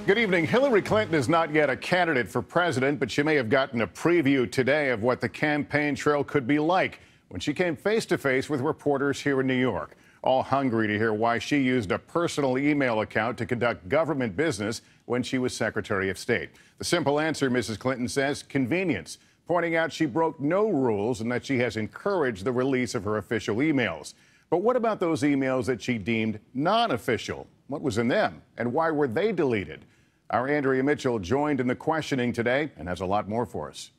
Good evening. Hillary Clinton is not yet a candidate for president, but she may have gotten a preview today of what the campaign trail could be like when she came face to face with reporters here in New York, all hungry to hear why she used a personal email account to conduct government business when she was Secretary of State. The simple answer, Mrs. Clinton says, convenience, pointing out she broke no rules and that she has encouraged the release of her official emails. But what about those emails that she deemed non-official? What was in them, and why were they deleted? Our Andrea Mitchell joined in the questioning today and has a lot more for us.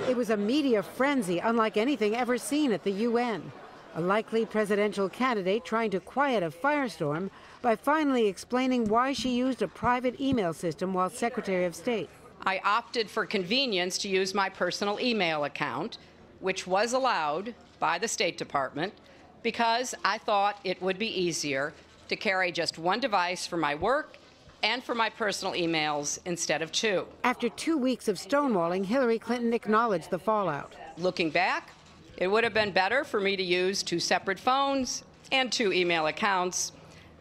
It was a media frenzy unlike anything ever seen at the UN. A likely presidential candidate trying to quiet a firestorm by finally explaining why she used a private email system while Secretary of State. I opted for convenience to use my personal email account, which was allowed by the State Department, because I thought it would be easier to carry just one device for my work and for my personal emails instead of two. After 2 weeks of stonewalling, Hillary Clinton acknowledged the fallout. Looking back, it would have been better for me to use 2 separate phones and 2 email accounts.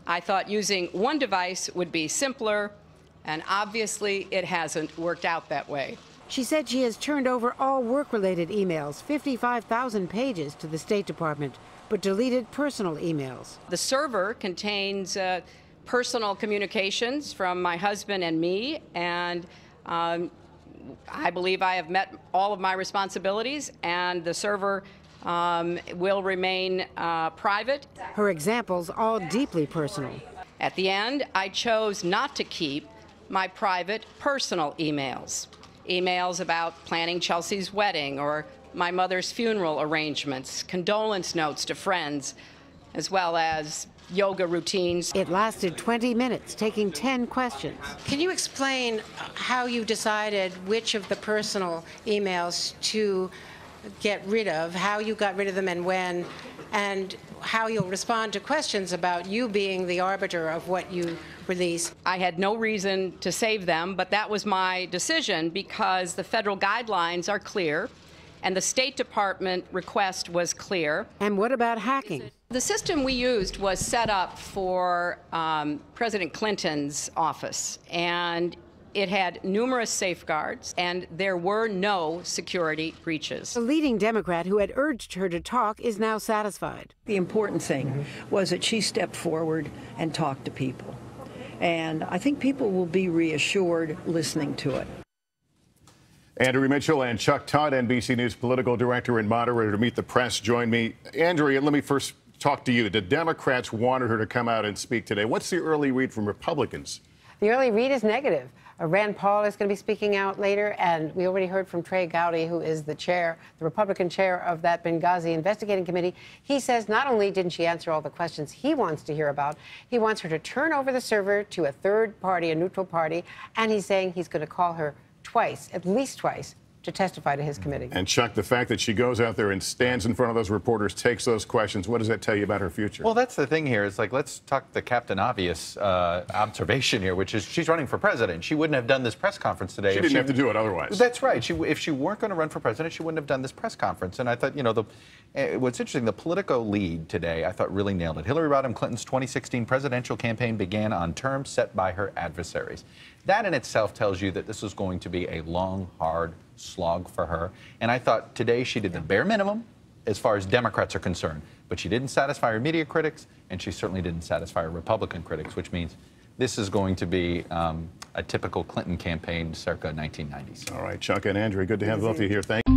I thought using one device would be simpler, and obviously it hasn't worked out that way. She said she has turned over all work-related emails, 55,000 pages, to the State Department, but deleted personal emails. The server contains personal communications from my husband and me, and I believe I have met all of my responsibilities, and the server will remain private. Her examples all deeply personal. At the end, I chose not to keep my private personal emails. Emails about planning Chelsea's wedding or my mother's funeral arrangements, condolence notes to friends, as well as yoga routines. It lasted 20 minutes, taking 10 questions. Can you explain how you decided which of the personal emails to get rid of, how you got rid of them and when, and how you'll respond to questions about you being the arbiter of what you release? I had no reason to save them, but that was my decision because the federal guidelines are clear and the State Department request was clear. And what about hacking? The system we used was set up for President Clinton's office, and it had numerous safeguards, and there were no security breaches. The leading Democrat who had urged her to talk is now satisfied. The important thing was that she stepped forward and talked to people. And I think people will be reassured listening to it. Andrea Mitchell and Chuck Todd, NBC News political director and moderator to Meet the Press, join me. Andrea, let me first talk to you. The Democrats wanted her to come out and speak today. What's the early read from Republicans? The early read is negative. Rand Paul is going to be speaking out later, and we already heard from Trey Gowdy, who is the chair, the Republican chair of that Benghazi investigating committee. He says not only didn't she answer all the questions he wants to hear about, he wants her to turn over the server to a third party, a neutral party, and he's saying he's going to call her twice, at least twice, to testify to his committee. And Chuck, the fact that she goes out there and stands in front of those reporters, takes those questions, what does that tell you about her future? Well, that's the thing here. It's like, let's talk the Captain Obvious observation here, which is she's running for president. She wouldn't have done this press conference today. She didn't have to do it otherwise. That's right. If she weren't going to run for president, she wouldn't have done this press conference. And I thought, you know, what's interesting, the Politico lead today, I thought really nailed it. Hillary Rodham Clinton's 2016 presidential campaign began on terms set by her adversaries. That in itself tells you that this is going to be a long, hard slog for her. And I thought today she did the bare minimum as far as Democrats are concerned. But she didn't satisfy her media critics, and she certainly didn't satisfy her Republican critics, which means this is going to be a typical Clinton campaign circa 1990s. All right, Chuck and Andrea, good to have both of you here. Thank you.